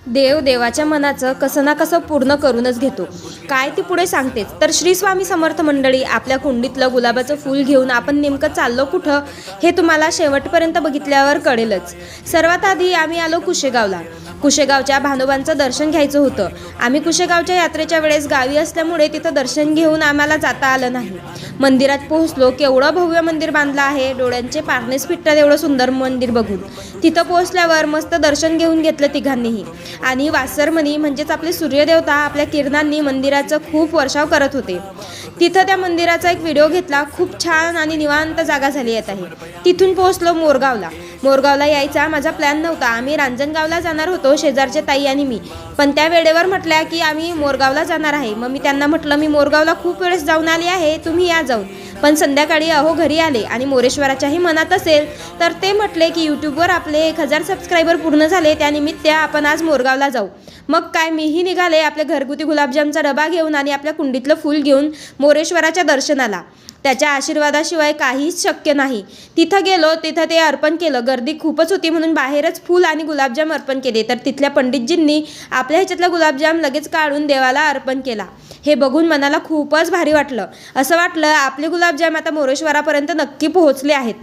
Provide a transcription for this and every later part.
देव देवाच्या मनाचं कसं ना कसं पूर्ण करूनच घेतो. काय ती पुढे सांगतेच. तर श्री स्वामी समर्थ मंडळी, आपल्या कुंडीतलं गुलाबाचं फूल घेऊन आपण नेमकं चाललो कुठं हे तुम्हाला शेवटपर्यंत बघितल्यावर कळेलच. सर्वात आधी आम्ही आलो कुशेगावला. कुशेगावच्या भानोबांचं दर्शन घ्यायचं होतं. आम्ही कुशेगावच्या यात्रेच्या वेळेस गावी असल्यामुळे तिथं दर्शन घेऊन आम्हाला जाता आलं नाही. मंदिरात पोहोचलो. केवढं भव्य मंदिर बांधलं आहे, डोळ्यांचे पारणेच फिटतात एवढं सुंदर मंदिर बघून. तिथं पोहोचल्यावर मस्त दर्शन घेऊन घेतलं तिघांनीही. आणि वासरमणी म्हणजेच आपले सूर्यदेवता आपल्या किरणांनी मंदिराचं खूप वर्षाव करत होते. तिथं त्या मंदिराचा एक व्हिडिओ घेतला. खूप छान आणि निवांत जागा झाली येत आहे. तिथून पोहोचलो मोरगावला. मोरगावला यायचा माझा प्लॅन नव्हता. आम्ही रांजणगावला जाणार होतो, शेजारचे ताई आणि मी. पण त्या वेळेवर म्हटल्या की आम्ही मोरगावला जाणार आहे. मग मी त्यांना म्हटलं मी मोरगावला खूप वेळेस जाऊन आली आहे, तुम्ही या जाऊन. पण संध्याकाळी घरी आले आणि मोरेश्वराच्याही मनात असेल तर ते म्हटले की यूट्यूबवर आपले 1000 सबस्क्रायबर पूर्ण झाले, त्यानिमित्त आपण आज मोरगावला जाऊ. मग काय, मीही निघाले आपल्या घरगुती गुलाबजामचा डबा घेऊन आणि आपल्या कुंडीतलं फूल घेऊन मोरेश्वराच्या दर्शनाला. त्याच्या आशीर्वादाशिवाय काहीच शक्य नाही. तिथं गेलो, तिथं ते अर्पण केलं. गर्दी खूपच होती म्हणून बाहेरच फूल आणि गुलाबजाम अर्पण केले. तर तिथल्या पंडितजींनी आपल्या ह्याच्यातला गुलाबजाम लगेच काढून देवाला अर्पण केला. हे बघून मनाला खूपच भारी वाटलं. असं वाटलं आपले गुलाबजाम आता मोरेश्वरापर्यंत नक्की पोहोचले आहेत.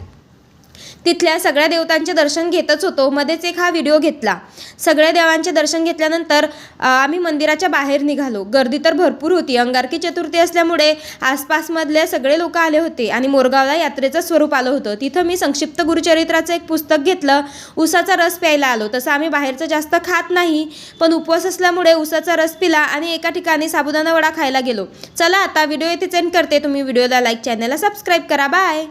तिथल्या सगळ्या देवतांचे दर्शन घेतच होतो. मध्येच एक हा व्हिडिओ घेतला. सगळ्या देवांचे दर्शन घेतल्यानंतर आम्ही मंदिराच्या बाहेर निघालो. गर्दी तर भरपूर होती. अंगारकी चतुर्थी असल्यामुळे आसपासमधले सगळे लोक आले होते आणि मोरगावला यात्रेचं स्वरूप आलं होतं. तिथं मी संक्षिप्त गुरुचरित्राचं एक पुस्तक घेतलं. उसाचा रस प्यायला आलो. तसं आम्ही बाहेरचं जास्त खात नाही, पण उपवास असल्यामुळे उसाचा रस पिला आणि एका ठिकाणी साबुदाणा वडा खायला गेलो. चला आता व्हिडिओ इथेच एंड करते. तुम्ही व्हिडिओला लाईक, चॅनलला सबस्क्राईब करा. बाय.